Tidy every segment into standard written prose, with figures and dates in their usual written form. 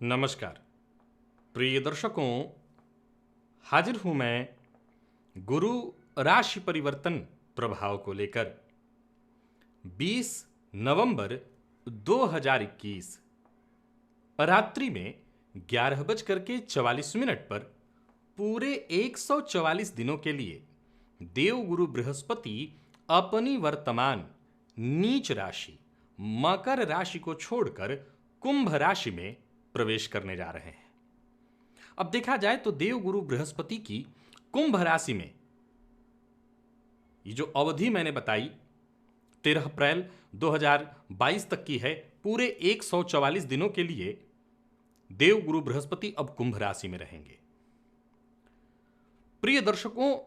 नमस्कार प्रिय दर्शकों, हाजिर हूं मैं गुरु राशि परिवर्तन प्रभाव को लेकर। 20 नवंबर 2021 रात्रि में 11:44 पर पूरे 144 दिनों के लिए देवगुरु बृहस्पति अपनी वर्तमान नीच राशि मकर राशि को छोड़कर कुंभ राशि में प्रवेश करने जा रहे हैं। अब देखा जाए तो देवगुरु बृहस्पति की कुंभ राशि में ये जो अवधि मैंने बताई 13 अप्रैल 2022 तक की है, पूरे 144 दिनों के लिए देवगुरु बृहस्पति अब कुंभ राशि में रहेंगे। प्रिय दर्शकों,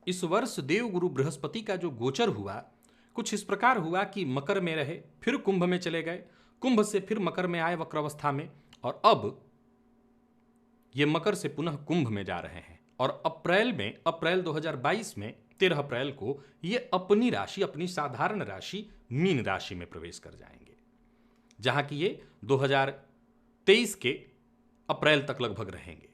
इस वर्ष देवगुरु बृहस्पति का जो गोचर हुआ कुछ इस प्रकार हुआ कि मकर में रहे, फिर कुंभ में चले गए, कुंभ से फिर मकर में आए वक्रावस्था में, और अब ये मकर से पुनः कुंभ में जा रहे हैं। और अप्रैल 2022 में 13 अप्रैल को ये अपनी राशि, अपनी साधारण राशि मीन राशि में प्रवेश कर जाएंगे, जहां की ये 2023 के अप्रैल तक लगभग रहेंगे।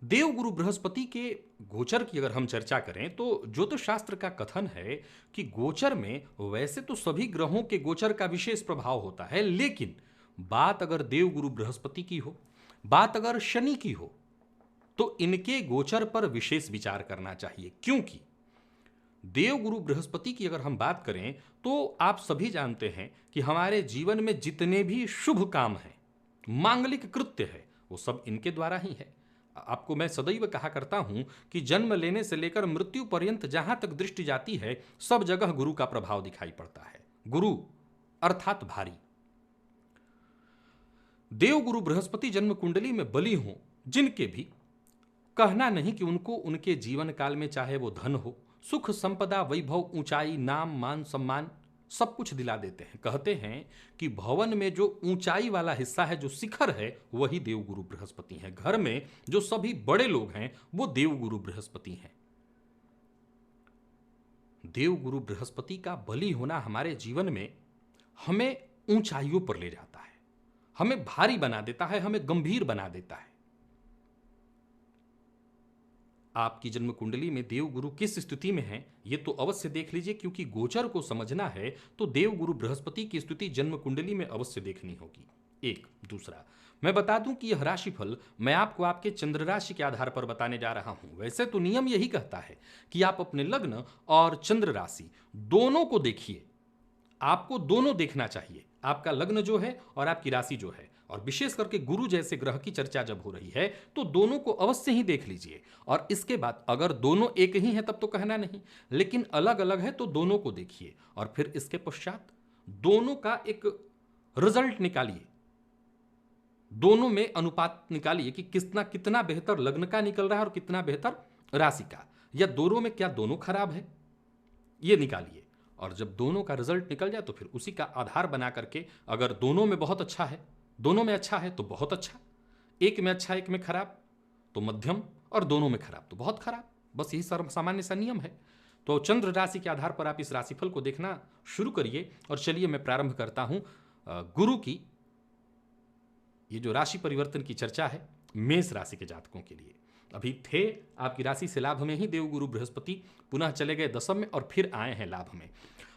देवगुरु बृहस्पति के गोचर की अगर हम चर्चा करें तो ज्योतिष शास्त्र का कथन है कि गोचर में वैसे तो सभी ग्रहों के गोचर का विशेष प्रभाव होता है, लेकिन बात अगर देवगुरु बृहस्पति की हो, बात अगर शनि की हो, तो इनके गोचर पर विशेष विचार करना चाहिए। क्योंकि देवगुरु बृहस्पति की अगर हम बात करें तो आप सभी जानते हैं कि हमारे जीवन में जितने भी शुभ काम हैं, मांगलिक कृत्य है, वो सब इनके द्वारा ही है। आपको मैं सदैव कहा करता हूं कि जन्म लेने से लेकर मृत्यु पर्यंत जहां तक दृष्टि जाती है, सब जगह गुरु का प्रभाव दिखाई पड़ता है। गुरु अर्थात भारी। देवगुरु बृहस्पति जन्म कुंडली में बली हों जिनके भी, कहना नहीं कि उनको उनके जीवन काल में चाहे वो धन हो, सुख, संपदा, वैभव, ऊंचाई, नाम, मान, सम्मान सब कुछ दिला देते हैं। कहते हैं कि भवन में जो ऊंचाई वाला हिस्सा है, जो शिखर है, वही देवगुरु बृहस्पति है। घर में जो सभी बड़े लोग हैं वो देवगुरु बृहस्पति हैं। देवगुरु बृहस्पति का बली होना हमारे जीवन में हमें ऊंचाइयों पर ले जाता है, हमें भारी बना देता है, हमें गंभीर बना देता है। आपकी जन्म कुंडली में देवगुरु किस स्थिति में है ये तो अवश्य देख लीजिए, क्योंकि गोचर को समझना है तो देवगुरु बृहस्पति की स्थिति जन्म कुंडली में अवश्य देखनी होगी। एक दूसरा मैं बता दूं कि यह राशिफल मैं आपको आपके चंद्र राशि के आधार पर बताने जा रहा हूं। वैसे तो नियम यही कहता है कि आप अपने लग्न और चंद्र राशि दोनों को देखिए, आपको दोनों देखना चाहिए, आपका लग्न जो है और आपकी राशि जो है। और विशेष करके गुरु जैसे ग्रह की चर्चा जब हो रही है तो दोनों को अवश्य ही देख लीजिए। और इसके बाद अगर दोनों एक ही हैं तब तो कहना नहीं, लेकिन अलग अलग है तो दोनों को देखिए और फिर इसके पश्चात दोनों का एक रिजल्ट निकालिए, दोनों में अनुपात निकालिए कि कितना बेहतर लग्न का निकल रहा है और कितना बेहतर राशि का, या दोनों में क्या दोनों खराब है, ये निकालिए। और जब दोनों का रिजल्ट निकल जाए तो फिर उसी का आधार बना करके, अगर दोनों में बहुत अच्छा है, दोनों में अच्छा है तो बहुत अच्छा, एक में अच्छा एक में खराब तो मध्यम, और दोनों में खराब तो बहुत खराब। बस यही सामान्य सा नियम है। तो चंद्र राशि के आधार पर आप इस राशिफल को देखना शुरू करिए। और चलिए मैं प्रारंभ करता हूं गुरु की ये जो राशि परिवर्तन की चर्चा है मेष राशि के जातकों के लिए। अभी थे आपकी राशि से लाभ में ही देवगुरु बृहस्पति, पुनः चले गए दशम में और फिर आए हैं लाभ में।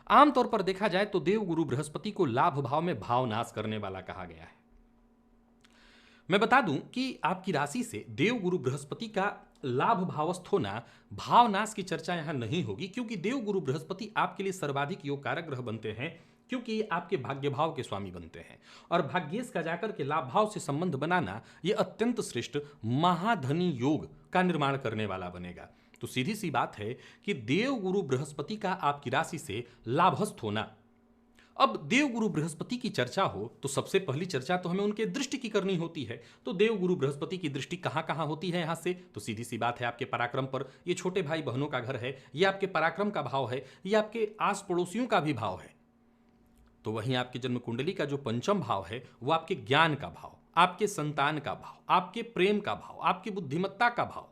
आमतौर पर देखा जाए तो देवगुरु बृहस्पति को लाभ भाव में भावनाश करने वाला कहा गया है। मैं बता दूं कि आपकी राशि से देवगुरु बृहस्पति का लाभ भावस्थ होना, भावनाश की चर्चा यहां नहीं होगी, क्योंकि देवगुरु बृहस्पति आपके लिए सर्वाधिक योग कारक ग्रह बनते हैं, क्योंकि ये आपके भाग्य भाव के स्वामी बनते हैं। और भाग्येश का जाकर के लाभ भाव से संबंध बनाना यह अत्यंत श्रेष्ठ महाधनी योग का निर्माण करने वाला बनेगा। तो सीधी सी बात है कि देवगुरु बृहस्पति का आपकी राशि से लाभस्थ होना। अब देवगुरु बृहस्पति की चर्चा हो तो सबसे पहली चर्चा तो हमें उनके दृष्टि की करनी होती है। तो देवगुरु बृहस्पति की दृष्टि कहां कहां होती है यहां से, तो सीधी सी बात है आपके पराक्रम पर। ये छोटे भाई बहनों का घर है, ये आपके पराक्रम का भाव है, ये आपके आस पड़ोसियों का भी भाव है। तो वहीं आपकी जन्म कुंडली का जो पंचम भाव है वो आपके ज्ञान का भाव, आपके संतान का भाव, आपके प्रेम का भाव, आपकी बुद्धिमत्ता का भाव।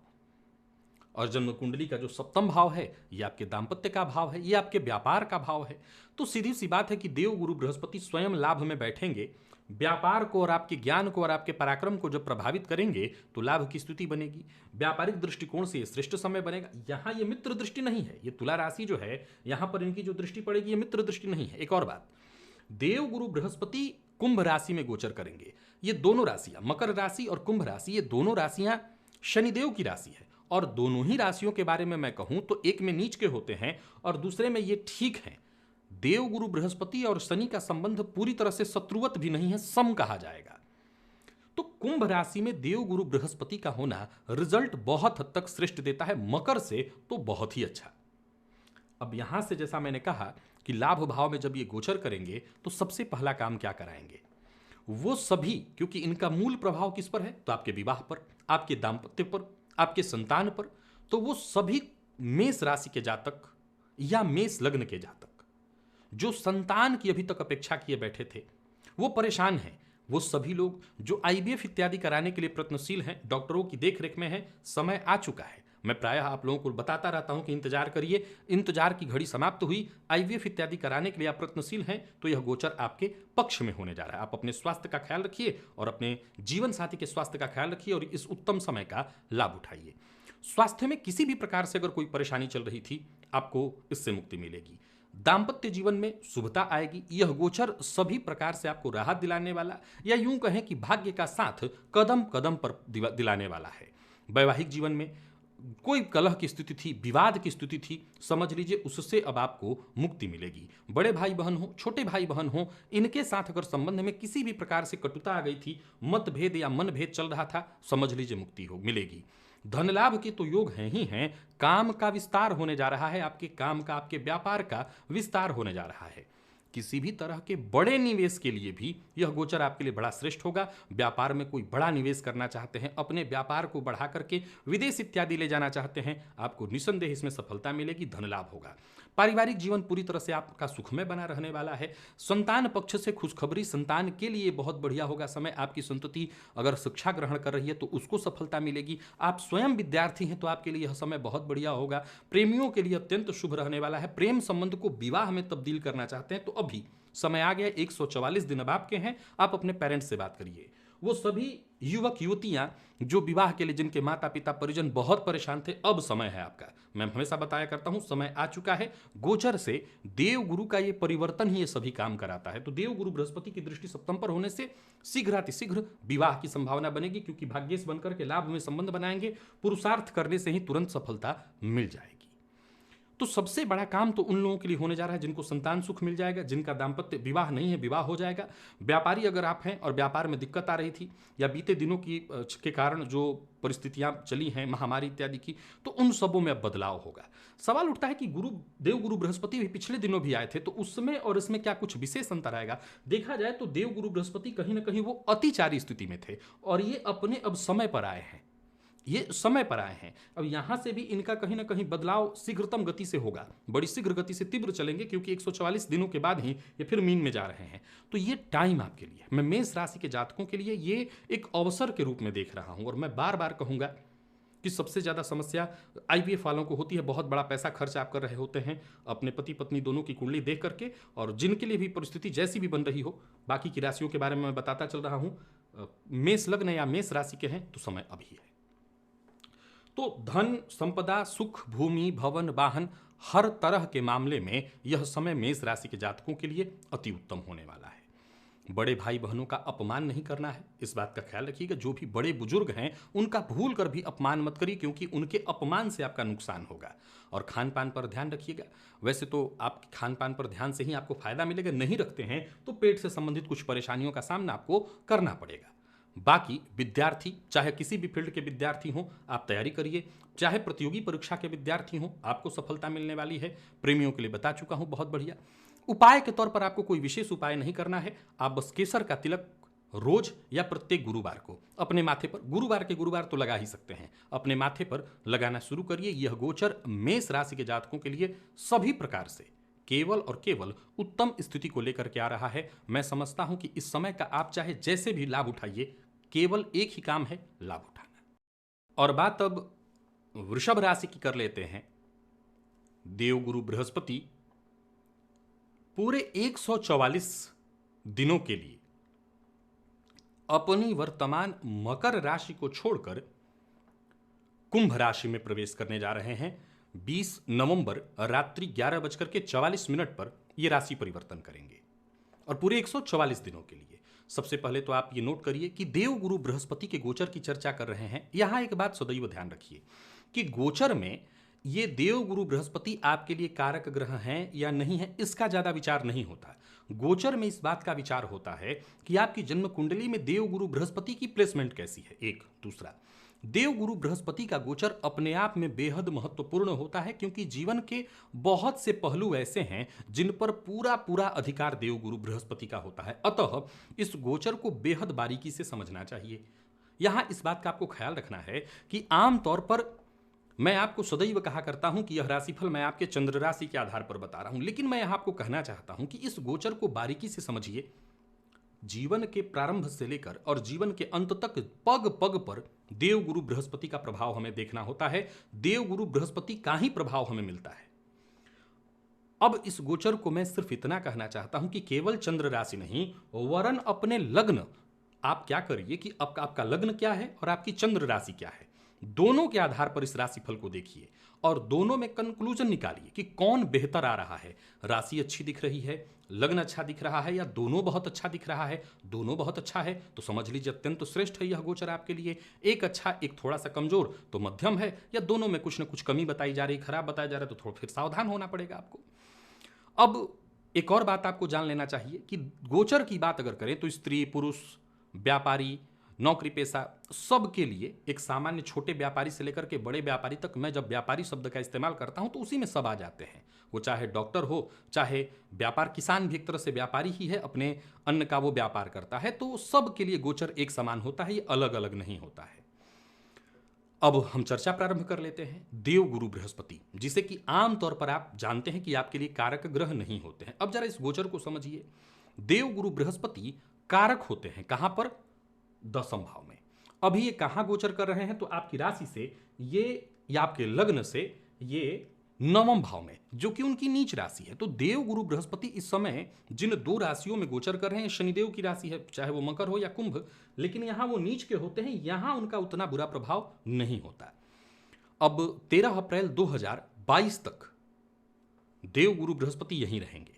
और जन्म कुंडली का जो सप्तम भाव है ये आपके दाम्पत्य का भाव है, ये आपके व्यापार का भाव है। तो सीधी सी बात है कि देवगुरु बृहस्पति स्वयं लाभ में बैठेंगे व्यापार को और आपके ज्ञान को और आपके पराक्रम को जब प्रभावित करेंगे तो लाभ की स्थिति बनेगी। व्यापारिक दृष्टिकोण से ये श्रेष्ठ समय बनेगा। यहां ये मित्र दृष्टि नहीं है, ये तुला राशि जो है यहां पर इनकी जो दृष्टि पड़ेगी ये मित्र दृष्टि नहीं है। एक और बात, देव गुरु बृहस्पति कुंभ राशि में गोचर करेंगे। ये दोनों राशियां, मकर राशि और कुंभ राशि, ये दोनों राशियां शनिदेव की राशि है। और दोनों ही राशियों के बारे में मैं कहूं तो एक में नीच के होते हैं और दूसरे में ये ठीक है। देव गुरु बृहस्पति और शनि का संबंध पूरी तरह से शत्रुवत भी नहीं है, सम कहा जाएगा। तो कुंभ राशि में देव गुरु बृहस्पति का होना रिजल्ट बहुत हद तक श्रेष्ठ देता है, मकर से तो बहुत ही अच्छा। अब यहां से जैसा मैंने कहा कि लाभ भाव में जब ये गोचर करेंगे तो सबसे पहला काम क्या कराएंगे, वो सभी, क्योंकि इनका मूल प्रभाव किस पर है, तो आपके विवाह पर, आपके दाम्पत्य पर, आपके संतान पर। तो वो सभी मेष राशि के जातक या मेष लग्न के जातक जो संतान की अभी तक अपेक्षा किए बैठे थे, वो परेशान हैं, वो सभी लोग जो आईवीएफ इत्यादि कराने के लिए प्रयत्नशील हैं, डॉक्टरों की देखरेख में हैं, समय आ चुका है। मैं प्रायः आप लोगों को बताता रहता हूं कि इंतजार करिए, इंतजार की घड़ी समाप्त हुई। आईवीएफ इत्यादि कराने के लिए आप प्रयत्नशील हैं तो यह गोचर आपके पक्ष में होने जा रहा है। आप अपने स्वास्थ्य का ख्याल रखिए और अपने जीवन साथी के स्वास्थ्य का ख्याल रखिए और इस उत्तम समय का लाभ उठाइए। स्वास्थ्य में किसी भी प्रकार से अगर कोई परेशानी चल रही थी, आपको इससे मुक्ति मिलेगी। दाम्पत्य जीवन में शुभता आएगी। यह गोचर सभी प्रकार से आपको राहत दिलाने वाला, या यूं कहें कि भाग्य का साथ कदम कदम पर दिलाने वाला है। वैवाहिक जीवन में कोई कलह की स्थिति थी, विवाद की स्थिति थी, समझ लीजिए उससे अब आपको मुक्ति मिलेगी। बड़े भाई बहन हो, छोटे भाई बहन हो, इनके साथ अगर संबंध में किसी भी प्रकार से कटुता आ गई थी, मतभेद या मनभेद चल रहा था, समझ लीजिए मुक्ति हो मिलेगी। धन लाभ के तो योग हैं ही हैं, काम का विस्तार होने जा रहा है, आपके काम का, आपके व्यापार का विस्तार होने जा रहा है। किसी भी तरह के बड़े निवेश के लिए भी यह गोचर आपके लिए बड़ा श्रेष्ठ होगा। व्यापार में कोई बड़ा निवेश करना चाहते हैं, अपने व्यापार को बढ़ा करके विदेश इत्यादि ले जाना चाहते हैं, आपको निसंदेह इसमें सफलता मिलेगी, धन लाभ होगा। पारिवारिक जीवन पूरी तरह से आपका सुखमय बना रहने वाला है। संतान पक्ष से खुशखबरी, संतान के लिए बहुत बढ़िया होगा समय। आपकी संतति अगर शिक्षा ग्रहण कर रही है तो उसको सफलता मिलेगी। आप स्वयं विद्यार्थी हैं तो आपके लिए यह समय बहुत बढ़िया होगा। प्रेमियों के लिए अत्यंत शुभ रहने वाला है। प्रेम संबंध को विवाह में तब्दील करना चाहते हैं तो अभी समय आ गया। 144 दिन अब आपके हैं। आप अपने पेरेंट्स से बात करिए। वो सभी युवक युवतियां जो विवाह के लिए, जिनके माता पिता परिजन बहुत परेशान थे, अब समय है आपका। मैं हमेशा बताया करता हूं, समय आ चुका है। गोचर से देव गुरु का ये परिवर्तन ही ये सभी काम कराता है। तो देव गुरु बृहस्पति की दृष्टि सप्तम पर होने से शीघ्रातिशीघ्र विवाह की संभावना बनेगी, क्योंकि भाग्येश बनकर के लाभ में संबंध बनाएंगे। पुरुषार्थ करने से ही तुरंत सफलता मिल जाएगी। तो सबसे बड़ा काम तो उन लोगों के लिए होने जा रहा है जिनको संतान सुख मिल जाएगा, जिनका दाम्पत्य विवाह नहीं है, विवाह हो जाएगा। व्यापारी अगर आप हैं और व्यापार में दिक्कत आ रही थी, या बीते दिनों के कारण जो परिस्थितियां चली हैं महामारी इत्यादि की, तो उन सबों में अब बदलाव होगा। सवाल उठता है कि देव गुरु बृहस्पति भी पिछले दिनों भी आए थे, तो उसमें और इसमें क्या कुछ विशेष अंतर आएगा? देखा जाए तो देव गुरु बृहस्पति कहीं ना कहीं वो अतिचारी स्थिति में थे और ये अपने अब समय पर आए हैं, ये समय पर आए हैं। अब यहां से भी इनका कहीं ना कहीं बदलाव शीघ्रतम गति से होगा, बड़ी शीघ्र गति से तीव्र चलेंगे, क्योंकि 144 दिनों के बाद ही ये फिर मीन में जा रहे हैं। तो ये टाइम आपके लिए, मैं मेष राशि के जातकों के लिए ये एक अवसर के रूप में देख रहा हूं। और मैं बार बार कहूंगा कि सबसे ज्यादा समस्या आईवीएफ वालों को होती है। बहुत बड़ा पैसा खर्च आप कर रहे होते हैं अपने पति पत्नी दोनों की कुंडली देख करके, और जिनके लिए भी परिस्थिति जैसी भी बन रही हो, बाकी की राशियों के बारे में मैं बताता चल रहा हूं, मेष लग्न या मेष राशि के हैं तो समय अभी है। तो धन संपदा, सुख, भूमि, भवन, वाहन, हर तरह के मामले में यह समय मेष राशि के जातकों के लिए अति उत्तम होने वाला है। बड़े भाई बहनों का अपमान नहीं करना है, इस बात का ख्याल रखिएगा। जो भी बड़े बुजुर्ग हैं उनका भूल कर भी अपमान मत करिए, क्योंकि उनके अपमान से आपका नुकसान होगा। और खान पान पर ध्यान रखिएगा। वैसे तो आप खान पान पर ध्यान से ही आपको फायदा मिलेगा, नहीं रखते हैं तो पेट से संबंधित कुछ परेशानियों का सामना आपको करना पड़ेगा। बाकी विद्यार्थी, चाहे किसी भी फील्ड के विद्यार्थी हों, आप तैयारी करिए। चाहे प्रतियोगी परीक्षा के विद्यार्थी हों, आपको सफलता मिलने वाली है। प्रेमियों के लिए बता चुका हूं, बहुत बढ़िया। उपाय के तौर पर आपको कोई विशेष उपाय नहीं करना है। आप बस केसर का तिलक रोज या प्रत्येक गुरुवार को अपने माथे पर, गुरुवार तो लगा ही सकते हैं, अपने माथे पर लगाना शुरू करिए। यह गोचर मेष राशि के जातकों के लिए सभी प्रकार से केवल और केवल उत्तम स्थिति को लेकर के आ रहा है। मैं समझता हूं कि इस समय का आप चाहे जैसे भी लाभ उठाइए, केवल एक ही काम है, लाभ उठाना। और बात अब वृषभ राशि की कर लेते हैं। देवगुरु बृहस्पति पूरे 144 दिनों के लिए अपनी वर्तमान मकर राशि को छोड़कर कुंभ राशि में प्रवेश करने जा रहे हैं। 20 नवंबर रात्रि 11:44 पर यह राशि परिवर्तन करेंगे और पूरे 144 दिनों के लिए। सबसे पहले तो आप ये नोट करिए कि देव गुरु बृहस्पति के गोचर की चर्चा कर रहे हैं। यहां एक बात सदैव ध्यान रखिए कि गोचर में ये देव गुरु बृहस्पति आपके लिए कारक ग्रह हैं या नहीं है, इसका ज्यादा विचार नहीं होता। गोचर में इस बात का विचार होता है कि आपकी जन्म कुंडली में देव गुरु बृहस्पति की प्लेसमेंट कैसी है। एक दूसरा, देव गुरु बृहस्पति का गोचर अपने आप में बेहद महत्वपूर्ण होता है, क्योंकि जीवन के बहुत से पहलू ऐसे हैं जिन पर पूरा पूरा अधिकार देव गुरु बृहस्पति का होता है। अतः इस गोचर को बेहद बारीकी से समझना चाहिए। यहां इस बात का आपको ख्याल रखना है कि आमतौर पर मैं आपको सदैव कहा करता हूं कि यह राशिफल मैं आपके चंद्र राशि के आधार पर बता रहा हूं, लेकिन मैं यहां आपको कहना चाहता हूं कि इस गोचर को बारीकी से समझिए। जीवन के प्रारंभ से लेकर और जीवन के अंत तक पग पग पर देव गुरु बृहस्पति का प्रभाव हमें देखना होता है। देव गुरु बृहस्पति का ही प्रभाव हमें मिलता है। अब इस गोचर को मैं सिर्फ इतना कहना चाहता हूं कि केवल चंद्र राशि नहीं, वरन अपने लग्न, आप क्या करिए कि आपका लग्न क्या है और आपकी चंद्र राशि क्या है, दोनों के आधार पर इस राशिफल को देखिए और दोनों में कंक्लूजन निकालिए कि कौन बेहतर आ रहा है। राशि अच्छी दिख रही है, लग्न अच्छा दिख रहा है, या दोनों बहुत अच्छा दिख रहा है। दोनों बहुत अच्छा है तो समझ लीजिए अत्यंत श्रेष्ठ है यह गोचर आपके लिए। एक अच्छा, एक थोड़ा सा कमजोर तो मध्यम है, या दोनों में कुछ न कुछ कमी बताई जा रही, खराब बताया जा रहा है, तो थोड़ा फिर सावधान होना पड़ेगा आपको। अब एक और बात आपको जान लेना चाहिए कि गोचर की बात अगर करें तो स्त्री, पुरुष, व्यापारी, नौकरी पेशा, सब के लिए, एक सामान्य छोटे व्यापारी से लेकर के बड़े व्यापारी तक, मैं जब व्यापारी शब्द का इस्तेमाल करता हूं तो उसी में सब आ जाते हैं। वो चाहे डॉक्टर हो, चाहे व्यापार, किसान भी एक तरह से व्यापारी ही है, अपने अन्न का वो व्यापार करता है। तो सब के लिए गोचर एक समान होता है, ये अलग अलग नहीं होता है। अब हम चर्चा प्रारंभ कर लेते हैं। देव गुरु बृहस्पति, जिसे कि आमतौर पर आप जानते हैं कि आपके लिए कारक ग्रह नहीं होते हैं। अब जरा इस गोचर को समझिए। देव गुरु बृहस्पति कारक होते हैं कहां पर? दसम भाव में। अभी ये कहां गोचर कर रहे हैं? तो आपकी राशि से ये, या आपके लग्न से ये नवम भाव में, जो कि उनकी नीच राशि है। तो देव गुरु बृहस्पति इस समय जिन दो राशियों में गोचर कर रहे हैं, शनिदेव की राशि है, चाहे वो मकर हो या कुंभ, लेकिन यहां वो नीच के होते हैं, यहां उनका उतना बुरा प्रभाव नहीं होता। अब 13 अप्रैल 2022 तक देव गुरु बृहस्पति यहीं रहेंगे।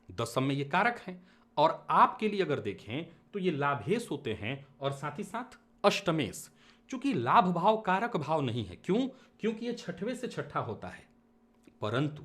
दसम में ये कारक हैं, और आपके लिए अगर देखें तो ये लाभेश होते हैं और साथ ही साथ अष्टमेश। चूंकि लाभ भाव कारक भाव नहीं है, क्यों? क्योंकि ये छठवें से छठा होता है, परंतु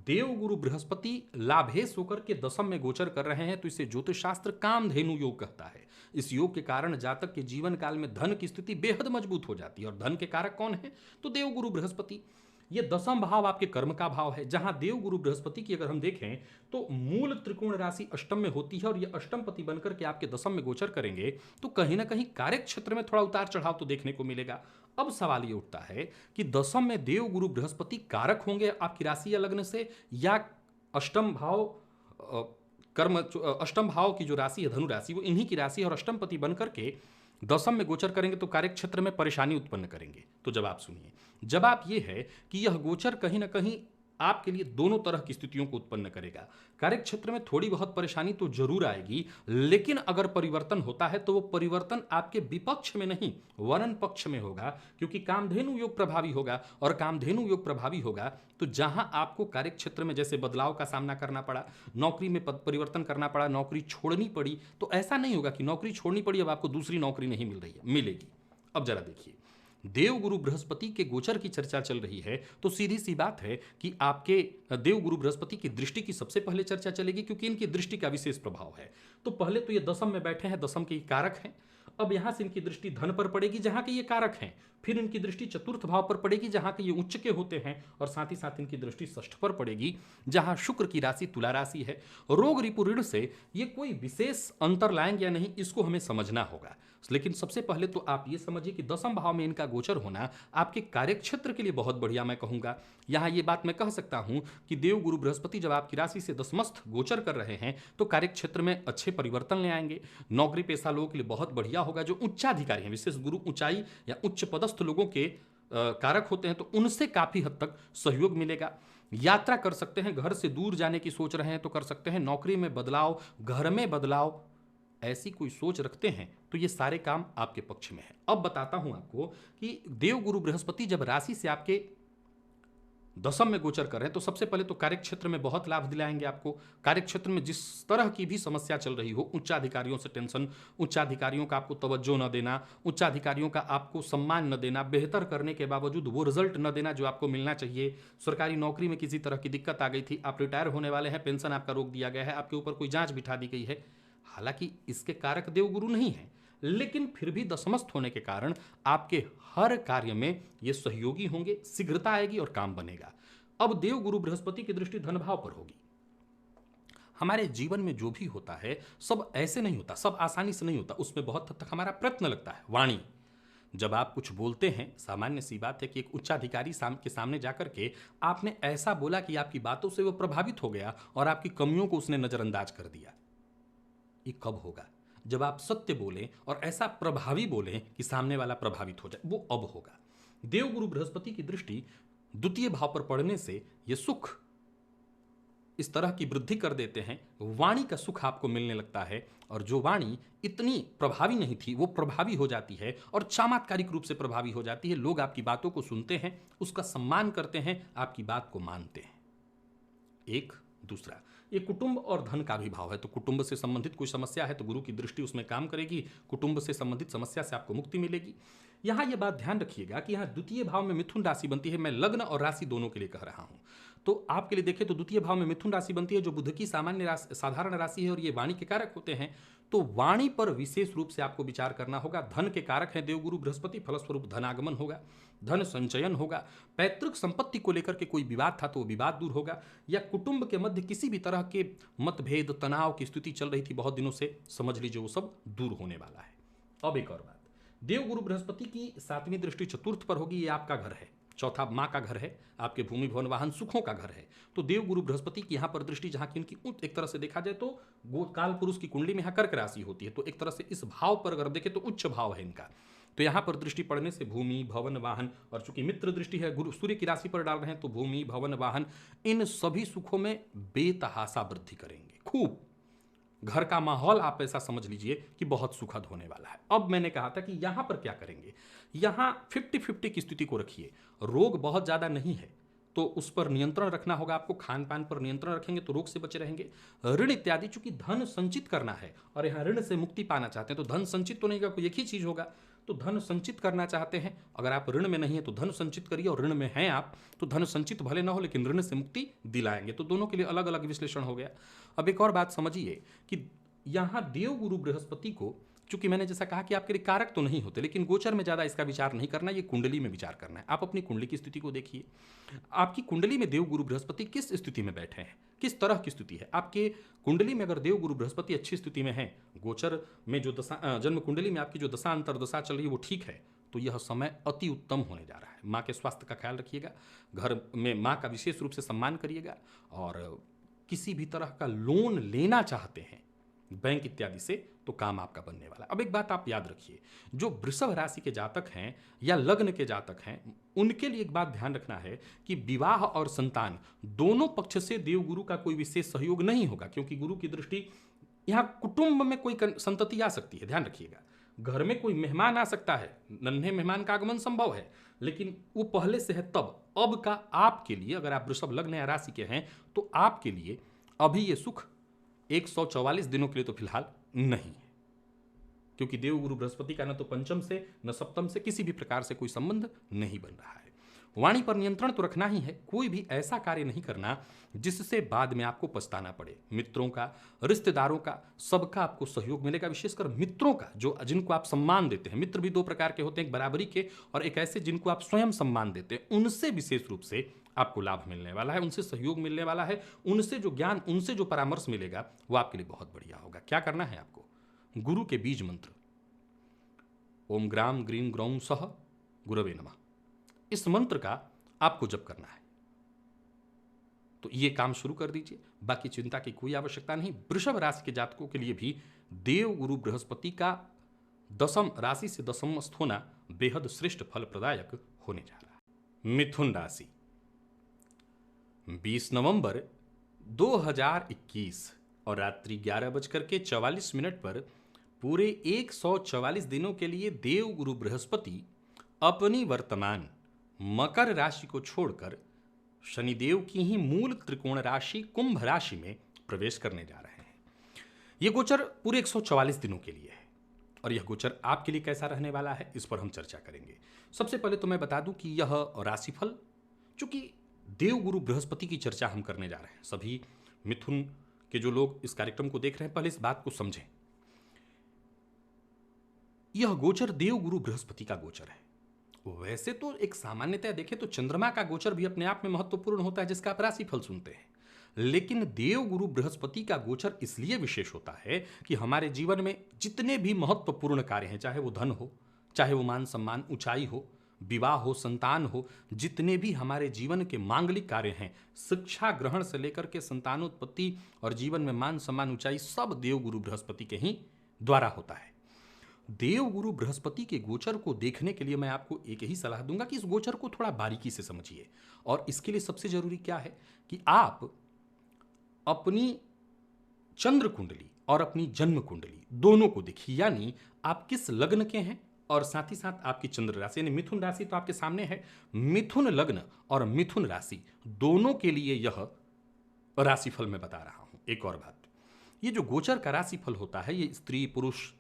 देव गुरु बृहस्पति लाभेश होकर के दसम में गोचर कर रहे हैं, तो इसे ज्योतिष शास्त्र कामधेनु योग कहता है। इस योग के कारण जातक के जीवन काल में धन की स्थिति बेहद मजबूत हो जाती है। और धन के कारक कौन है? तो देव गुरु बृहस्पति। ये दसम भाव आपके कर्म का भाव है, जहां देव गुरु बृहस्पति की अगर हम देखें तो मूल त्रिकोण राशि अष्टम में होती है, और ये अष्टमपति बनकर के आपके दसम में गोचर करेंगे, तो कहीं ना कहीं कार्य क्षेत्र में थोड़ा उतार चढ़ाव तो देखने को मिलेगा। अब सवाल ये उठता है कि दसम में देव गुरु बृहस्पति कारक होंगे आपकी राशि या लग्न से, या अष्टम भाव कर्म, अष्टम भाव की जो राशि है धनु राशि, वो इन्हीं की राशि और अष्टमपति बनकर के दसम में गोचर करेंगे तो कार्य क्षेत्र में परेशानी उत्पन्न करेंगे। तो जवाब सुनिए। जवाब यह है कि यह गोचर कहीं ना कहीं आपके लिए दोनों तरह की स्थितियों को उत्पन्न करेगा। कार्य क्षेत्र में थोड़ी बहुत परेशानी तो जरूर आएगी, लेकिन अगर परिवर्तन होता है तो वो परिवर्तन आपके विपक्ष में नहीं, वरन पक्ष में होगा, क्योंकि कामधेनु योग प्रभावी होगा। और कामधेनु योग प्रभावी होगा तो जहां आपको कार्य क्षेत्र में जैसे बदलाव का सामना करना पड़ा, नौकरी में पद परिवर्तन करना पड़ा, नौकरी छोड़नी पड़ी, तो ऐसा नहीं होगा कि नौकरी छोड़नी पड़ी अब आपको दूसरी नौकरी नहीं मिल रही है, मिलेगी। अब जरा देखिए, देव गुरु बृहस्पति के गोचर की चर्चा चल रही है, तो सीधी सी बात है कि आपके देव गुरु बृहस्पति की दृष्टि की सबसे पहले चर्चा चलेगी, क्योंकि इनकी दृष्टि का विशेष प्रभाव है। तो पहले तो ये दसम में बैठे हैं, दसम के कारक हैं। अब यहां से इनकी दृष्टि धन पर पड़ेगी, जहां के ये कारक हैं। फिर इनकी दृष्टि चतुर्थ भाव पर पड़ेगी, जहां के ये उच्च के होते हैं, और साथ ही साथ इनकी दृष्टि षष्ठ पर पड़ेगी, जहां शुक्र की राशि तुला राशि है। रोग रिपु ऋण से ये कोई विशेष अंतर लाएंगे या नहीं, इसको हमें समझना होगा। लेकिन सबसे पहले तो आप ये समझिए कि दसम भाव में इनका गोचर होना आपके कार्यक्षेत्र के लिए बहुत बढ़िया मैं कहूंगा। यहां ये बात मैं कह सकता हूं कि देव गुरु बृहस्पति जब आपकी राशि से दसमस्थ गोचर कर रहे हैं तो कार्यक्षेत्र में अच्छे परिवर्तन ले आएंगे। नौकरी पेशा लोगों के लिए बहुत बढ़िया होगा। जो उच्चाधिकारी हैं, विशेष गुरु ऊंचाई या उच्च पदस्थ लोगों के कारक होते हैं, तो उनसे काफी हद तक सहयोग मिलेगा। यात्रा कर सकते हैं, घर से दूर जाने की सोच रहे हैं तो कर सकते हैं। नौकरी में बदलाव, घर में बदलाव, ऐसी कोई सोच रखते हैं तो ये सारे काम आपके पक्ष में है। अब बताता हूं आपको कि देवगुरु बृहस्पति जब राशि से आपके दशम में गोचर कर रहे हैं तो सबसे पहले तो कार्यक्षेत्र में बहुत लाभ दिलाएंगे आपको। कार्यक्षेत्र में जिस तरह की भी समस्या चल रही हो, उच्चाधिकारियों से टेंशन, उच्चाधिकारियों का आपको तवज्जो न देना, उच्चाधिकारियों का आपको सम्मान न देना, बेहतर करने के बावजूद वो रिजल्ट न देना जो आपको मिलना चाहिए, सरकारी नौकरी में किसी तरह की दिक्कत आ गई थी, आप रिटायर होने वाले हैं, पेंशन आपका रोक दिया गया है, आपके ऊपर कोई जांच बिठा दी गई है, हालांकि इसके कारक देवगुरु नहीं है, लेकिन फिर भी दशमस्थ होने के कारण आपके हर कार्य में ये सहयोगी होंगे, शीघ्रता आएगी और काम बनेगा। अब देवगुरु बृहस्पति की दृष्टि धन भाव पर होगी। हमारे जीवन में जो भी होता है सब ऐसे नहीं होता, सब आसानी से नहीं होता, उसमें बहुत हद तक हमारा प्रयत्न लगता है। वाणी, जब आप कुछ बोलते हैं, सामान्य सी बात है कि एक उच्चाधिकारी के सामने जाकर के आपने ऐसा बोला कि आपकी बातों से वो प्रभावित हो गया और आपकी कमियों को उसने नजरअंदाज कर दिया। ये कब होगा? जब आप सत्य बोलें और ऐसा प्रभावी बोलें कि सामने वाला प्रभावित हो जाए, वो अब होगा। देवगुरु बृहस्पति की दृष्टि द्वितीय भाव पर पड़ने से ये सुख इस तरह की वृद्धि कर देते हैं, वाणी का सुख आपको मिलने लगता है, और जो वाणी इतनी प्रभावी नहीं थी वो प्रभावी हो जाती है और चमत्कारिक रूप से प्रभावी हो जाती है। लोग आपकी बातों को सुनते हैं, उसका सम्मान करते हैं, आपकी बात को मानते हैं। एक दूसरा, ये कुटुंब और धन का भी भाव है, तो कुटुंब से संबंधित कोई समस्या है तो गुरु की दृष्टि उसमें काम करेगी, कुटुंब से संबंधित समस्या से आपको मुक्ति मिलेगी। यहां यह बात ध्यान रखिएगा कि यहां द्वितीय भाव में मिथुन राशि बनती है, मैं लग्न और राशि दोनों के लिए कह रहा हूं। तो आपके लिए देखें तो द्वितीय भाव में मिथुन राशि बनती है जो बुध की सामान्य राशि, साधारण राशि है, और ये वाणी के कारक होते हैं। तो वाणी पर विशेष रूप से आपको विचार करना होगा। धन के कारक हैं देवगुरु बृहस्पति, फलस्वरूप धनागमन होगा, धन संचयन होगा, पैतृक संपत्ति को लेकर के कोई विवाद था तो वो विवाद दूर होगा, या कुटुंब के मध्य किसी भी तरह के मतभेद, तनाव की स्थिति चल रही थी बहुत दिनों से, समझ लीजिए वो सब दूर होने वाला है। अब एक और बात, देवगुरु बृहस्पति की सातवीं दृष्टि चतुर्थ पर होगी, ये आपका घर है, चौथा माँ का घर है, आपके भूमि भवन वाहन सुखों का घर है। तो देवगुरु बृहस्पति की यहाँ पर दृष्टि, जहाँ की इनकी एक तरह से देखा जाए तो काल पुरुष की कुंडली में यहाँ कर्क राशि होती है, तो एक तरह से इस भाव पर अगर देखें तो उच्च भाव है इनका, तो यहाँ पर दृष्टि पड़ने से भूमि भवन वाहन, और चूंकि मित्र दृष्टि है, गुरु सूर्य की राशि पर डाल रहे हैं, तो भूमि भवन वाहन इन सभी सुखों में बेतहासा वृद्धि करेंगे। खूब घर का माहौल आप ऐसा समझ लीजिए कि बहुत सुखद होने वाला है। अब मैंने कहा था कि यहां पर क्या करेंगे, यहां 50-50 की स्थिति को रखिए। रोग बहुत ज्यादा नहीं है तो उस पर नियंत्रण रखना होगा आपको, खान पान पर नियंत्रण रखेंगे तो रोग से बचे रहेंगे। ऋण इत्यादि, चूंकि धन संचित करना है और यहाँ ऋण से मुक्ति पाना चाहते हैं, तो धन संचित तो नहीं होगा, कोई एक ही चीज होगा, तो धन संचित करना चाहते हैं, अगर आप ऋण में नहीं है तो धन संचित करिए, और ऋण में हैं आप तो धन संचित भले ना हो लेकिन ऋण से मुक्ति दिलाएंगे। तो दोनों के लिए अलग अलग विश्लेषण हो गया। अब एक और बात समझिए कि यहां देवगुरु बृहस्पति को, चूंकि मैंने जैसा कहा कि आपके लिए कारक तो नहीं होते, लेकिन गोचर में ज्यादा इसका विचार नहीं करना, ये कुंडली में विचार करना है। आप अपनी कुंडली की स्थिति को देखिए, आपकी कुंडली में देवगुरु बृहस्पति किस स्थिति में बैठे हैं, किस तरह की स्थिति है। आपके कुंडली में अगर देवगुरु बृहस्पति अच्छी स्थिति में है, गोचर में जो दशा, जन्म कुंडली में आपकी जो दशा अंतरदशा चल रही है वो ठीक है, तो यह समय अति उत्तम होने जा रहा है। माँ के स्वास्थ्य का ख्याल रखिएगा, घर में माँ का विशेष रूप से सम्मान करिएगा, और किसी भी तरह का लोन लेना चाहते हैं बैंक इत्यादि से तो काम आपका बनने वाला। अब एक बात आप याद रखिए, जो वृषभ राशि के जातक हैं या लग्न के जातक हैं, उनके लिए एक बात ध्यान रखना है कि विवाह और संतान दोनों पक्ष से देवगुरु का कोई विशेष सहयोग नहीं होगा, क्योंकि गुरु की दृष्टि यहाँ कुटुंब में कोई संतति आ सकती है, ध्यान रखिएगा। घर में कोई मेहमान आ सकता है, नन्हे मेहमान का आगमन संभव है, लेकिन वो पहले से है तब। अब का आपके लिए, अगर आप वृषभ लग्न या राशि के हैं तो आपके लिए अभी ये सुख 144 दिनों के लिए तो फिलहाल नहीं है, क्योंकि देवगुरु बृहस्पति का न तो पंचम से न सप्तम से किसी भी प्रकार से कोई संबंध नहीं बन रहा है। वाणी पर नियंत्रण तो रखना ही है, कोई भी ऐसा कार्य नहीं करना जिससे बाद में आपको पछताना पड़े। मित्रों का, रिश्तेदारों का, सबका आपको सहयोग मिलेगा, विशेषकर मित्रों का, जो जिनको आप सम्मान देते हैं। मित्र भी दो प्रकार के होते हैं, एक बराबरी के और एक ऐसे जिनको आप स्वयं सम्मान देते हैं, उनसे विशेष रूप से आपको लाभ मिलने वाला है, उनसे सहयोग मिलने वाला है, उनसे जो ज्ञान, उनसे जो परामर्श मिलेगा वो आपके लिए बहुत बढ़िया होगा। क्या करना है आपको, गुरु के बीज मंत्र ओम ग्राम ग्रीम ग्रौम सह गुरवे नमः, इस मंत्र का आपको जप करना है। तो ये काम शुरू कर दीजिए, बाकी चिंता की कोई आवश्यकता नहीं। वृषभ राशि के जातकों के लिए भी देव गुरु बृहस्पति का दशम राशि से दशमस्थ होना बेहद श्रेष्ठ फल प्रदायक होने जा रहा है। मिथुन राशि 20 नवंबर 2021 और रात्रि 11:44 पर पूरे 144 दिनों के लिए देव गुरु बृहस्पति अपनी वर्तमान मकर राशि को छोड़कर शनिदेव की ही मूल त्रिकोण राशि कुंभ राशि में प्रवेश करने जा रहे हैं। यह गोचर पूरे 144 दिनों के लिए है और यह गोचर आपके लिए कैसा रहने वाला है, इस पर हम चर्चा करेंगे। सबसे पहले तो मैं बता दूं कि यह राशिफल, चूंकि देव गुरु बृहस्पति की चर्चा हम करने जा रहे हैं, सभी मिथुन के जो लोग इस कार्यक्रम को देख रहे हैं पहले इस बात को समझें। यह गोचर देव गुरु बृहस्पति का गोचर है। वैसे तो एक सामान्यतः देखें तो चंद्रमा का गोचर भी अपने आप में महत्वपूर्ण होता है, जिसका आप राशिफल सुनते हैं, लेकिन देव गुरु बृहस्पति का गोचर इसलिए विशेष होता है कि हमारे जीवन में जितने भी महत्वपूर्ण कार्य हैं, चाहे वो धन हो, चाहे वो मान सम्मान, ऊंचाई हो, विवाह हो, संतान हो, जितने भी हमारे जीवन के मांगलिक कार्य हैं, शिक्षा ग्रहण से लेकर के संतानोत्पत्ति और जीवन में मान सम्मान, ऊंचाई, सब देव गुरु बृहस्पति के ही द्वारा होता है। देव गुरु बृहस्पति के गोचर को देखने के लिए मैं आपको एक ही सलाह दूंगा कि इस गोचर को थोड़ा बारीकी से समझिए। और इसके लिए सबसे जरूरी क्या है कि आप अपनी चंद्र कुंडली और अपनी जन्म कुंडली दोनों को देखिए, यानी आप किस लग्न के हैं और साथ ही साथ आपकी चंद्र राशि यानी मिथुन राशि तो आपके सामने है। मिथुन लग्न और मिथुन राशि दोनों के लिए यह राशिफल मैं बता रहा हूं। एक और बात, ये जो गोचर का राशिफल होता है ये स्त्री पुरुष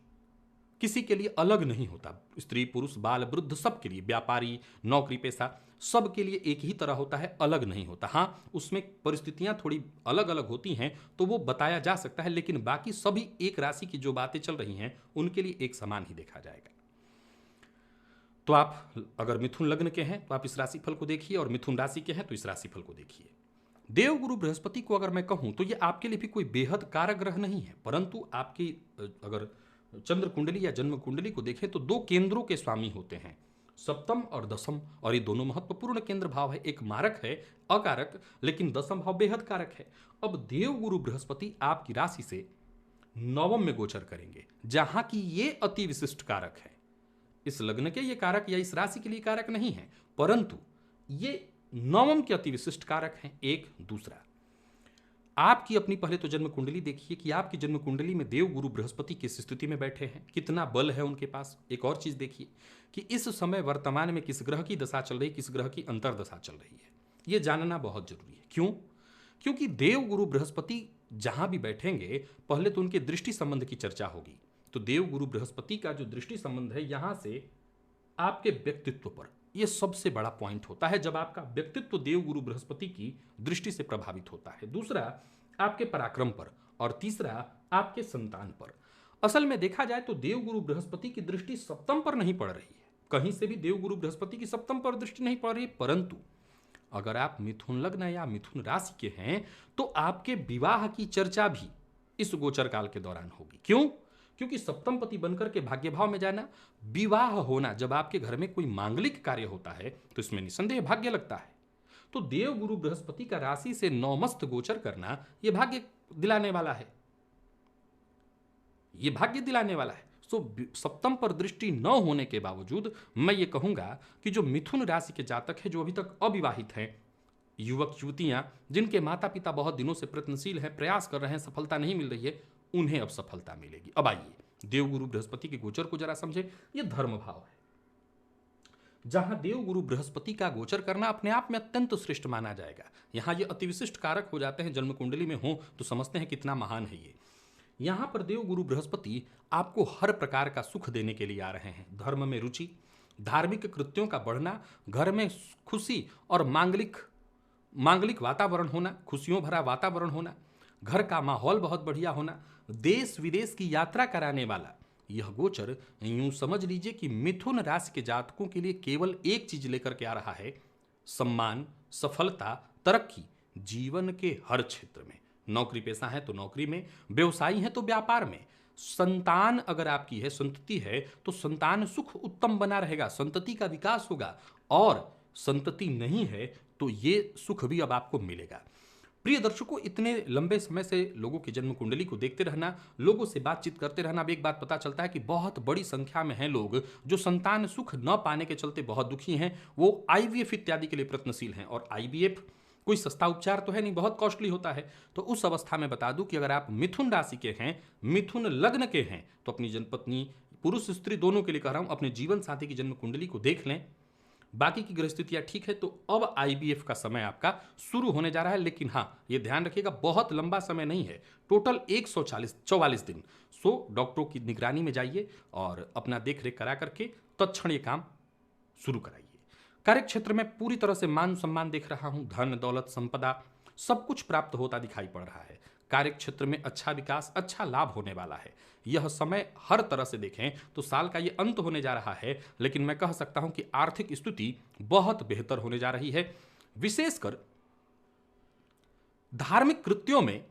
किसी के लिए अलग नहीं होता। स्त्री पुरुष बाल वृद्ध सब के लिए, व्यापारी नौकरी पेशा सब के लिए एक ही तरह होता है, अलग नहीं होता। हाँ, उसमें परिस्थितियां थोड़ी अलग अलग होती हैं तो वो बताया जा सकता है, लेकिन बाकी सभी एक राशि की जो बातें चल रही हैं उनके लिए एक समान ही देखा जाएगा। तो आप अगर मिथुन लग्न के हैं तो आप इस राशिफल को देखिए और मिथुन राशि के हैं तो इस राशिफल को देखिए। देव गुरु बृहस्पति को अगर मैं कहूं तो ये आपके लिए भी कोई बेहद कारक ग्रह नहीं है, परंतु आपकी अगर चंद्र कुंडली या जन्म कुंडली को देखें तो दो केंद्रों के स्वामी होते हैं, सप्तम और दसम, और ये दोनों महत्वपूर्ण केंद्र भाव है। एक मारक है अकारक, लेकिन दसम भाव बेहद कारक है। अब देव गुरु बृहस्पति आपकी राशि से नवम में गोचर करेंगे, जहां की ये अति विशिष्ट कारक है। इस लग्न के ये कारक या इस राशि के लिए कारक नहीं है, परंतु ये नवम के अति विशिष्ट कारक हैं। एक दूसरा, आपकी अपनी पहले तो जन्म कुंडली देखिए कि आपकी जन्म कुंडली में देव गुरु बृहस्पति किस स्थिति में बैठे हैं, कितना बल है उनके पास। एक और चीज देखिए कि इस समय वर्तमान में किस ग्रह की दशा चल रही, किस ग्रह की अंतर्दशा चल रही है, यह जानना बहुत जरूरी है। क्यों? क्योंकि देव गुरु बृहस्पति जहां भी बैठेंगे पहले तो उनके दृष्टि संबंध की चर्चा होगी। तो देव गुरु बृहस्पति का जो दृष्टि संबंध है यहां से आपके व्यक्तित्व पर, यह सबसे बड़ा पॉइंट होता है जब आपका व्यक्तित्व देव गुरु बृहस्पति की दृष्टि से प्रभावित होता है। दूसरा आपके पराक्रम पर, और तीसरा आपके संतान पर। असल में देखा जाए तो देव गुरु बृहस्पति की दृष्टि सप्तम पर नहीं पड़ रही है, कहीं से भी देव गुरु बृहस्पति की सप्तम पर दृष्टि नहीं पड़ रही है, परंतु अगर आप मिथुन लग्न या मिथुन राशि के हैं तो आपके विवाह की चर्चा भी इस गोचर काल के दौरान होगी। क्यों? क्योंकि सप्तम पति बनकर के भाग्य भाव में जाना, विवाह होना, जब आपके घर में कोई मांगलिक कार्य होता है तो इसमें निसंदेह भाग्य लगता है। तो देव गुरु बृहस्पति का राशि से नवमस्त गोचर करना यह भाग्य दिलाने वाला है, यह भाग्य दिलाने वाला है। सो सप्तम पर दृष्टि न होने के बावजूद मैं ये कहूंगा कि जो मिथुन राशि के जातक हैं, जो अभी तक अविवाहित हैं, युवक युवतियां जिनके माता पिता बहुत दिनों से प्रयत्नशील हैं, प्रयास कर रहे हैं, सफलता नहीं मिल रही है, उन्हें अब सफलता मिलेगी। अब आइए देवगुरु बृहस्पति के गोचर को जरा समझे। यह धर्म भाव है, जहां देवगुरु बृहस्पति का गोचर करना अपने आप में अत्यंत श्रेष्ठ माना जाएगा। यहां ये अति विशिष्ट कारक हो जाते हैं, जन्म कुंडली में हो तो समझते हैं कितना महान है ये। यहां पर देवगुरु बृहस्पति आपको हर प्रकार का सुख देने के लिए आ रहे हैं। धर्म में रुचि, धार्मिक कृत्यों का बढ़ना, घर में खुशी और मांगलिक वातावरण होना, खुशियों भरा वातावरण होना, घर का माहौल बहुत बढ़िया होना, देश विदेश की यात्रा कराने वाला यह गोचर यूं समझ लीजिए कि मिथुन राशि के जातकों के लिए केवल एक चीज लेकर के आ रहा है, सम्मान, सफलता, तरक्की जीवन के हर क्षेत्र में। नौकरी पेशा है तो नौकरी में, व्यवसायी है तो व्यापार में, संतान अगर आपकी है, संतति है तो संतान सुख उत्तम बना रहेगा, संतति का विकास होगा, और संतति नहीं है तो ये सुख भी अब आपको मिलेगा। प्रिय दर्शकों, इतने लंबे समय से लोगों की जन्म कुंडली को देखते रहना, लोगों से बातचीत करते रहना, अब एक बात पता चलता है कि बहुत बड़ी संख्या में हैं लोग जो संतान सुख न पाने के चलते बहुत दुखी हैं। वो आईवीएफ इत्यादि के लिए प्रयत्नशील हैं, और आईवीएफ कोई सस्ता उपचार तो है नहीं, बहुत कॉस्टली होता है। तो उस अवस्था में बता दूं कि अगर आप मिथुन राशि के हैं, मिथुन लग्न के हैं, तो अपनी जन्मपत्नी, पुरुष स्त्री दोनों के लिए कह रहा हूं, अपने जीवन साथी की जन्म कुंडली को देख लें। बाकी की ग्रह स्थितियां ठीक है, तो अब आईवीएफ का समय आपका शुरू होने जा रहा है। लेकिन हाँ, ये ध्यान रखिएगा, बहुत लंबा समय नहीं है, टोटल 144 दिन। सो डॉक्टरों की निगरानी में जाइए और अपना देख रेख करा करके तत्क्षण ये काम शुरू कराइए। कार्य क्षेत्र में पूरी तरह से मान सम्मान देख रहा हूं, धन दौलत संपदा सब कुछ प्राप्त होता दिखाई पड़ रहा है। कार्य क्षेत्र में अच्छा विकास, अच्छा लाभ होने वाला है। यह समय हर तरह से देखें तो साल का ये अंत होने जा रहा है, लेकिन मैं कह सकता हूं कि आर्थिक स्थिति बहुत बेहतर होने जा रही है। विशेषकर धार्मिक कृत्यों में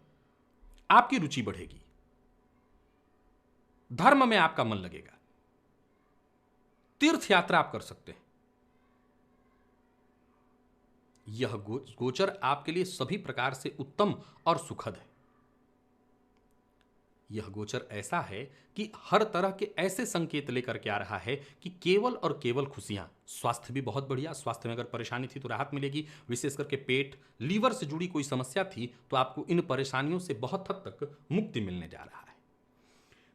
आपकी रुचि बढ़ेगी, धर्म में आपका मन लगेगा, तीर्थ यात्रा आप कर सकते हैं। यह गोचर आपके लिए सभी प्रकार से उत्तम और सुखद है। यह गोचर ऐसा है कि हर तरह के ऐसे संकेत लेकर के आ रहा है कि केवल और केवल खुशियां, स्वास्थ्य भी बहुत बढ़िया, स्वास्थ्य में अगर परेशानी थी तो राहत मिलेगी। विशेष करके पेट, लीवर से जुड़ी कोई समस्या थी तो आपको इन परेशानियों से बहुत हद तक मुक्ति मिलने जा रहा है।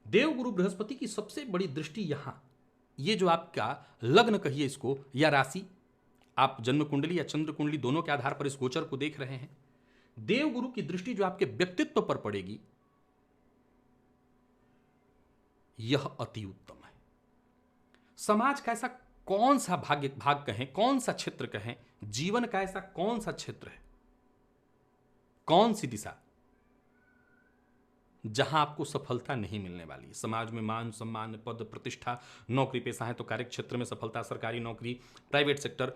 देवगुरु बृहस्पति की सबसे बड़ी दृष्टि यहां, ये जो आपका लग्न कहिए इसको या राशि, आप जन्म कुंडली या चंद्र कुंडली दोनों के आधार पर इस गोचर को देख रहे हैं, देवगुरु की दृष्टि जो आपके व्यक्तित्व पर पड़ेगी, यह अति उत्तम है। समाज का ऐसा कौन सा भाग कहें, कौन सा क्षेत्र कहें, जीवन का ऐसा कौन सा क्षेत्र है, कौन सी दिशा जहां आपको सफलता नहीं मिलने वाली। समाज में मान सम्मान, पद प्रतिष्ठा, नौकरी पेशा है तो कार्य क्षेत्र में सफलता, सरकारी नौकरी, प्राइवेट सेक्टर,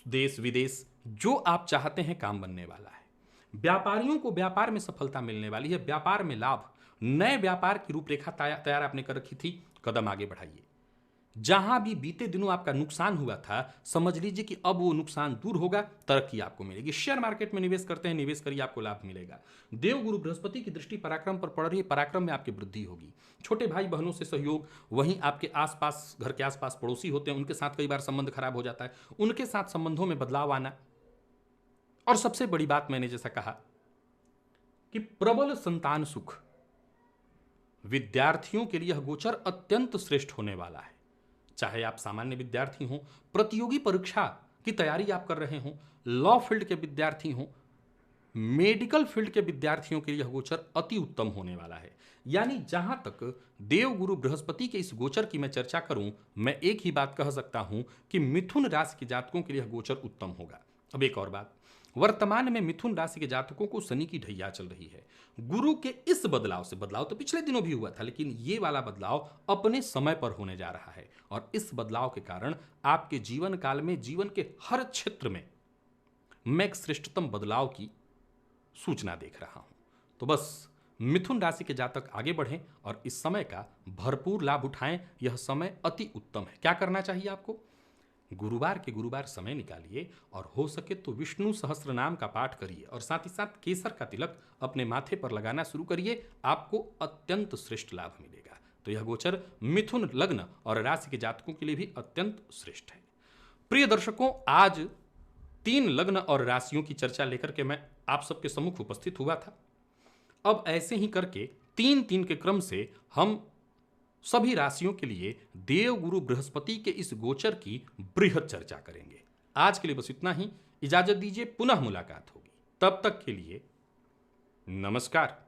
देश विदेश, जो आप चाहते हैं काम बनने वाला है। व्यापारियों को व्यापार में सफलता मिलने वाली है, व्यापार में लाभ, नए व्यापार की रूपरेखा तैयार आपने कर रखी थी, कदम आगे बढ़ाइए। जहां भी बीते दिनों आपका नुकसान हुआ था, समझ लीजिए कि अब वो नुकसान दूर होगा, तरक्की आपको मिलेगी। शेयर मार्केट में निवेश करते हैं, निवेश करिए, आपको लाभ मिलेगा। देवगुरु बृहस्पति की दृष्टि पराक्रम पर पड़ रही है, पराक्रम में आपकी वृद्धि होगी। छोटे भाई बहनों से सहयोग, वहीं आपके आसपास, घर के आसपास पड़ोसी होते हैं, उनके साथ कई बार संबंध खराब हो जाता है, उनके साथ संबंधों में बदलाव आना। और सबसे बड़ी बात मैंने जैसा कहा कि प्रबल संतान सुख, विद्यार्थियों के लिए यह गोचर अत्यंत श्रेष्ठ होने वाला है। चाहे आप सामान्य विद्यार्थी हों, प्रतियोगी परीक्षा की तैयारी आप कर रहे हों, लॉ फील्ड के विद्यार्थी हों, मेडिकल फील्ड के विद्यार्थियों के लिए यह गोचर अति उत्तम होने वाला है। यानी जहां तक देवगुरु बृहस्पति के इस गोचर की मैं चर्चा करूं, मैं एक ही बात कह सकता हूं कि मिथुन राशि के जातकों के लिए यह गोचर उत्तम होगा। अब एक और बात, वर्तमान में मिथुन राशि के जातकों को शनि की ढैया चल रही है। गुरु के इस बदलाव से, बदलाव तो पिछले दिनों भी हुआ था, लेकिन ये वाला बदलाव अपने समय पर होने जा रहा है, और इस बदलाव के कारण आपके जीवन काल में, जीवन के हर क्षेत्र में मैं एक श्रेष्ठतम बदलाव की सूचना देख रहा हूं। तो बस मिथुन राशि के जातक आगे बढ़ें और इस समय का भरपूर लाभ उठाएं। यह समय अति उत्तम है। क्या करना चाहिए आपको? गुरुवार के गुरुवार समय निकालिए और हो सके तो विष्णु सहस्त्र नाम का पाठ करिए और साथ ही साथ केसर का तिलक अपने माथे पर लगाना शुरू करिए। आपको अत्यंत श्रेष्ठ लाभ मिलेगा। तो यह गोचर मिथुन लग्न और राशि के जातकों के लिए भी अत्यंत श्रेष्ठ है। प्रिय दर्शकों, आज 3 लग्न और राशियों की चर्चा लेकर के मैं आप सबके सम्मुख उपस्थित हुआ था। अब ऐसे ही करके 3-3 के क्रम से हम सभी राशियों के लिए देवगुरु बृहस्पति के इस गोचर की बृहद चर्चा करेंगे। आज के लिए बस इतना ही। इजाजत दीजिए, पुनः मुलाकात होगी। तब तक के लिए नमस्कार।